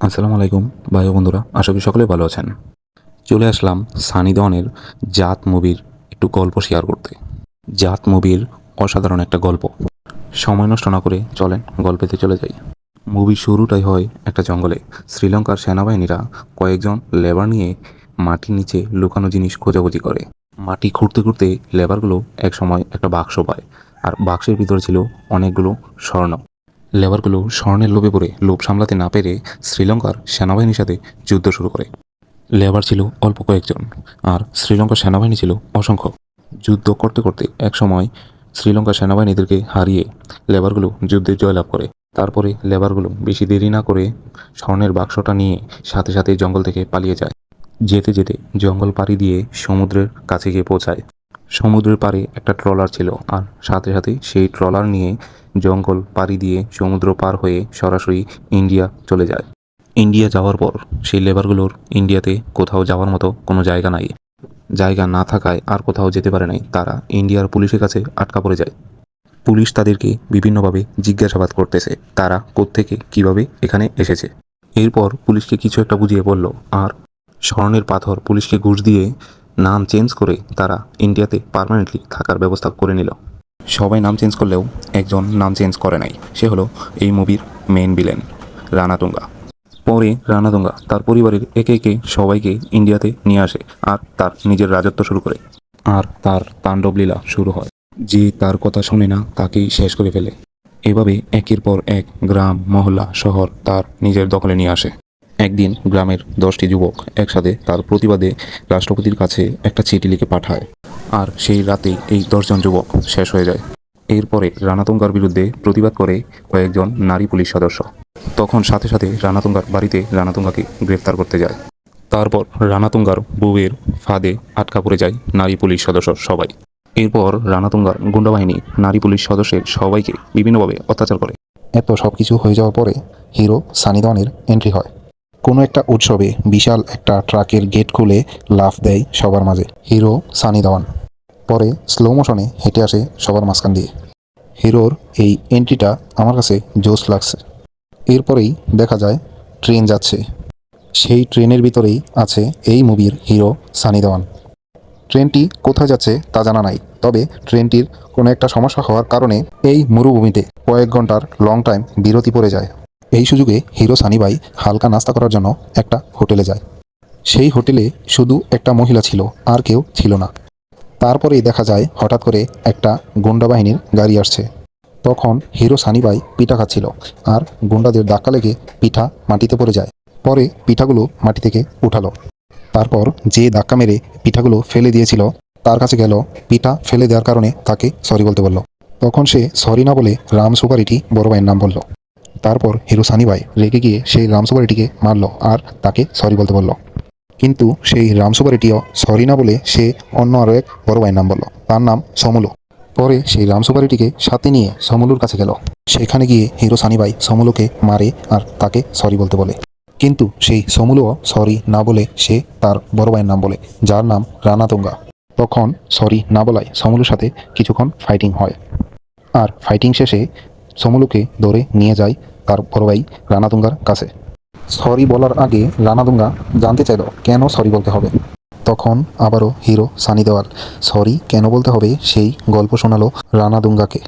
আসসালামু আলাইকুম ভাই ও বন্ধুরা, আশা করি সকলে ভালো আছেন। চলে আসলাম সানি দেওয়ানের জাত মুভির একটু গল্প শেয়ার করতে। জাত মুভির অসাধারণ একটা গল্প। সময় নষ্ট না করে চলেন গল্পেতে চলে যাই। মুভির শুরুটাই হয় একটা জঙ্গলে। শ্রীলঙ্কার সেনাবাহিনীরা কয়েকজন লেবার নিয়ে মাটির নিচে লুকানো জিনিস খোঁজাখুঁজি করে। মাটি খুঁড়তে খুঁড়তে লেবারগুলো একসময় একটা বাক্স পায়, আর বাক্সের ভিতরে ছিল অনেকগুলো স্বর্ণ। লেবারগুলো স্বর্ণের লোভে পড়ে লোভ সামলাতে না পেরে শ্রীলঙ্কার সেনাবাহিনীর সাথে যুদ্ধ শুরু করে। লেবার ছিল অল্প কয়েকজন, আর শ্রীলঙ্কার সেনাবাহিনী ছিল অসংখ্য। যুদ্ধ করতে করতে একসময় শ্রীলঙ্কার সেনাবাহিনীদেরকে হারিয়ে লেবারগুলো যুদ্ধে জয়লাভ করে। তারপরে লেবারগুলো বেশি দেরি না করে স্বর্ণের বাক্সটা নিয়ে সাথে সাথে জঙ্গল থেকে পালিয়ে যায়। যেতে যেতে জঙ্গল পাড়ি দিয়ে সমুদ্রের কাছে গিয়ে পৌঁছায়। সমুদ্রের পাড়ে একটা ট্রলার ছিল, আর সাথে সাথে সেই ট্রলার নিয়ে জঙ্গল পাড়ি দিয়ে সমুদ্র পার হয়ে সরাসরি ইন্ডিয়া চলে যায়। ইন্ডিয়া যাওয়ার পর সেই লেবারগুলোর ইন্ডিয়াতে কোথাও যাওয়ার মতো কোনো জায়গা নাই। জায়গা না থাকায় আর কোথাও যেতে পারে নাই, তারা ইন্ডিয়ার পুলিশের কাছে আটকা পড়ে যায়। পুলিশ তাদেরকে বিভিন্নভাবে জিজ্ঞাসাবাদ করতেছে, তারা কোত্থেকে কিভাবে এখানে এসেছে। এরপর পুলিশকে কিছু একটা বুঝিয়ে বলল, আর স্বর্ণের পাথর পুলিশকে ঘুষ দিয়ে নাম চেঞ্জ করে তারা ইন্ডিয়াতে পার্মানেন্টলি থাকার ব্যবস্থা করে নিল। সবাই নাম চেঞ্জ করলেও একজন নাম চেঞ্জ করে নাই, সে হলো এই মুভির মেইন ভিলেন রানাতুঙ্গা। পরে রানাতুঙ্গা তার পরিবারের একে একে সবাইকে ইন্ডিয়াতে নিয়ে আসে, আর তার নিজের রাজত্ব শুরু করে। আর তার তাণ্ডব লীলা শুরু হয়। যে তার কথা শোনে না তাকেই শেষ করে ফেলে। এভাবে একের পর এক গ্রাম, মহল্লা, শহর তার নিজের দখলে নিয়ে আসে। একদিন গ্রামের 10টি যুবক একসাথে তার প্রতিবাদে রাষ্ট্রপতির কাছে একটা চিঠি লিখে পাঠায়, আর সেই রাতেই এই 10জন যুবক শেষ হয়ে যায়। এরপরে রানাতুঙ্গার বিরুদ্ধে প্রতিবাদ করে কয়েকজন নারী পুলিশ সদস্য। তখন সাথে সাথে রানাতুঙ্গার বাড়িতে রানাতুঙ্গাকে গ্রেফতার করতে যায়। তারপর রানাতুঙ্গার বউয়ের ফাঁদে আটকা পড়ে যায় নারী পুলিশ সদস্য সবাই। এরপর রানাতুঙ্গার গুন্ডা বাহিনী নারী পুলিশ সদস্যের সবাইকে বিভিন্নভাবে অত্যাচার করে। এত সব কিছু হয়ে যাওয়ার পরে হিরো সানি দেওয়ানের এন্ট্রি হয়। কোনো একটা উৎসবে বিশাল একটা ট্রাকের গেট খুলে লাফ দেয় সবার মাঝে হিরো সানি দেওয়ান। পরে স্লো মোশনে হেঁটে আসে সবার মাঝখান দিয়ে। হিরোর এই এন্ট্রিটা আমার কাছে জোশ লাগছে। এরপরেই দেখা যায় ট্রেন যাচ্ছে। সেই ট্রেনের ভিতরেই আছে এই মুভির হিরো সানি দেওয়ান। ট্রেনটি কোথায় যাচ্ছে তা জানা নাই, তবে ট্রেনটির কোনো একটা সমস্যা হওয়ার কারণে এই মরুভূমিতে কয়েক ঘন্টার লং টাইম বিরতি পড়ে যায়। এই সুযোগে হিরো সানি ভাই হালকা নাস্তা করার জন্য একটা হোটেলে যায়। সেই হোটেলে শুধু একটা মহিলা ছিল, আর কেউ ছিল না। তারপরেই দেখা যায় হঠাৎ করে একটা গুন্ডা বাহিনীর গাড়ি আসছে। তখন হিরো সানি ভাই পিঠা খাচ্ছিল, আর গুন্ডাদের ধাক্কা লেগে পিঠা মাটিতে পড়ে যায়। পরে পিঠাগুলো মাটি থেকে উঠালো। তারপর যে ধাক্কা মেরে পিঠাগুলো ফেলে দিয়েছিল তার কাছে গেল, পিঠা ফেলে দেওয়ার কারণে তাকে সরি বলতে বলল। তখন সে সরি না বলে রাম সুপারিটি বড় ভাইয়ের নাম বলল। তারপর হিরো সানি ভাই রেগে গিয়ে সেই রাম সুপারিটিকে মারল, আর তাকে সরি বলতে বলল। কিন্তু সেই রাম সুপারিটিও সরি না বলে সে অন্য আরও এক বড় ভাইয়ের নাম বলল, তার নাম সমুলো। পরে সেই রাম সুপারিটিকে সাথে নিয়ে সমুলুর কাছে গেল। সেখানে গিয়ে হিরো সানি ভাই সমুলোকে মারে আর তাকে সরি বলতে বলে। কিন্তু সেই সমুলও সরি না বলে সে তার বড় ভাইয়ের নাম বলে, যার নাম রানাতুঙ্গা। তখন সরি না বলায় সমুলুর সাথে কিছুক্ষণ ফাইটিং হয়, আর ফাইটিং শেষে সমুলুকে ধরে নিয়ে যায় তার বড় ভাই রানাতুঙ্গার কাছে। সরি বলার আগে রানাতুঙ্গা জানতে চাইল কেন সরি বলতে হবে। তখন আবারও হিরো সানি দেওয়াল সরি কেন বলতে হবে সেই গল্প শোনালো রানাতুঙ্গাকে।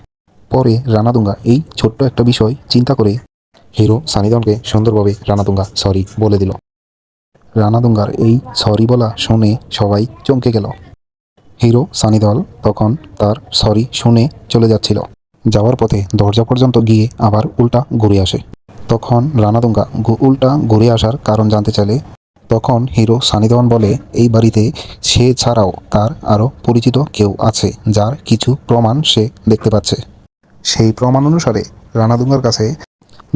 পরে রানাতুঙ্গা এই ছোট্ট একটা বিষয় চিন্তা করে হিরো সানি দেওয়ানকে সুন্দরভাবে রানাতুঙ্গা সরি বলে দিল। রানাতুঙ্গার এই সরি বলা শুনে সবাই চমকে গেল। হিরো সানি দেওয়াল তখন তার সরি শুনে চলে যাচ্ছিল। যাওয়ার পথে দরজা পর্যন্ত গিয়ে আবার উল্টা ঘুরে আসে। তখন রানাতুঙ্গা উল্টা ঘুরে আসার কারণ জানতে চাইলে তখন হিরো সানি দেওয়ান বলে, এই বাড়িতে সে ছাড়াও তার আরও পরিচিত কেউ আছে, যার কিছু প্রমাণ সে দেখতে পাচ্ছে। সেই প্রমাণ অনুসারে রানাতুঙ্গার কাছে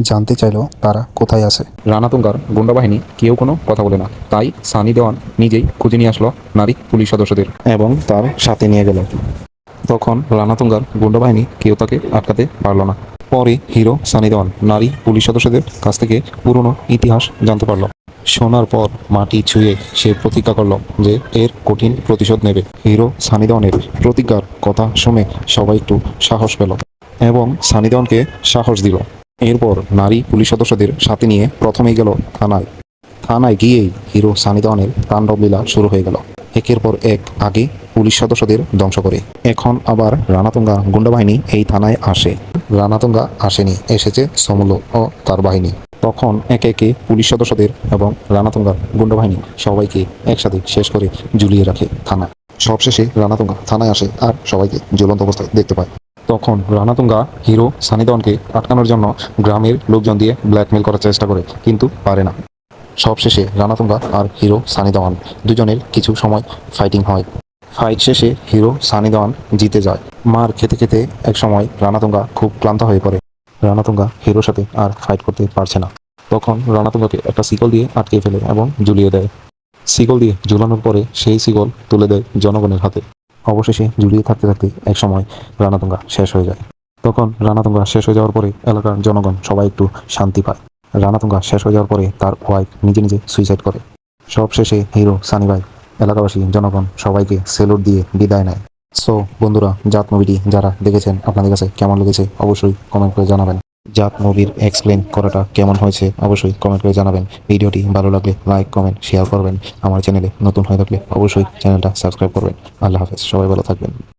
জানতে চাইল তারা কোথায় আছে। রানাতুঙ্গার গুন্ডা বাহিনী কেউ কোনো কথা বলে না, তাই সানি দেওয়ান নিজেই খুঁজে নিয়ে আসলো নারী পুলিশ সদস্যদের এবং তার সাথে নিয়ে গেল। তখন রানাতুঙ্গার গুন্ডা বাহিনী কেউ তাকে আটকাতে পারল না। পরে হিরো সানি দেওয়ান নারী পুলিশ সদস্যদের কাছ থেকে পুরনো ইতিহাস জানতে পারল। শোনার পর মাটি ছুঁয়ে সে প্রতিজ্ঞা করল যে এর কঠিন প্রতিশোধ নেবে। হিরো সানি দেওয়ানের প্রতিজ্ঞার কথা শুনে সবাই একটু সাহস পেল এবং সানি দেওয়ানকে সাহস দিল। এরপর নারী পুলিশ সদস্যদের সাথে নিয়ে প্রথমেই গেল থানায়। থানায় গিয়েই হিরো সানি দেওয়ানের তাণ্ডব লীলা শুরু হয়ে গেল। একের পর এক আগে পুলিশ সদস্যদের ধ্বংস করে এখন আবার রানাতুঙ্গা গুন্ডা বাহিনী এই থানায় আসে। রানাতুঙ্গা আসেনি, এসেছে সমুলো ও তার বাহিনী। তখন একে একে পুলিশ সদস্যদের এবং রানাতুঙ্গার গুন্ডা বাহিনী সবাইকে একসাথে শেষ করে ঝুলিয়ে রাখে থানা। সবশেষে রানাতুঙ্গা থানায় আসে আর সবাইকে ঝুলন্ত অবস্থায় দেখতে পায়। তখন রানাতুঙ্গা হিরো সানি দেওয়ানকে আটকানোর জন্য গ্রামের লোকজন দিয়ে ব্ল্যাকমেল করার চেষ্টা করে, কিন্তু পারে না। সবশেষে রানাতুঙ্গা আর হিরো সানি দেওয়ান দুজনের কিছু সময় ফাইটিং হয়। ফাইট শেষে হিরো সানি দেওয়ান জিতে যায়। মার খেতে খেতে এক সময় রানাতুঙ্গা খুব ক্লান্ত হয়ে পড়ে। রানাতুঙ্গা হিরোর সাথে আর ফাইট করতে পারছে না। তখন রানাতুঙ্গাকে একটা শিকল দিয়ে আটকে ফেলে এবং ঝুলিয়ে দেয়। শিকল দিয়ে ঝুলানোর পরে সেই শিকল তুলে দেয় জনগণের হাতে। অবশেষে ঝুলিয়ে থাকতে থাকতে এক সময় রানাতুঙ্গা শেষ হয়ে যায়। তখন রানাতুঙ্গা শেষ হয়ে যাওয়ার পরে এলাকার জনগণ সবাই একটু শান্তি পায়। রানাতুঙ্গা শেষ হয়ে যাওয়ার পরে তার ওয়াইফ নিজে নিজে সুইসাইড করে। সবশেষে হিরো সানি ভাই এলাকাবাসী জনগণ সবাইকে সেলুট দিয়ে বিদায় নেয়। সো বন্ধুরা, জাত মুভিটি যারা দেখেছেন আপনাদের কাছে কেমন লেগেছে অবশ্যই কমেন্ট করে জানাবেন। জাত মুভির এক্সপ্লেন করাটা কেমন হয়েছে অবশ্যই কমেন্ট করে জানাবেন। ভিডিওটি ভালো লাগলে লাইক কমেন্ট শেয়ার করবেন। আমার চ্যানেলে নতুন হয়ে থাকলে অবশ্যই চ্যানেলটা সাবস্ক্রাইব করবেন। আল্লাহ হাফেজ, সবাই ভালো থাকবেন।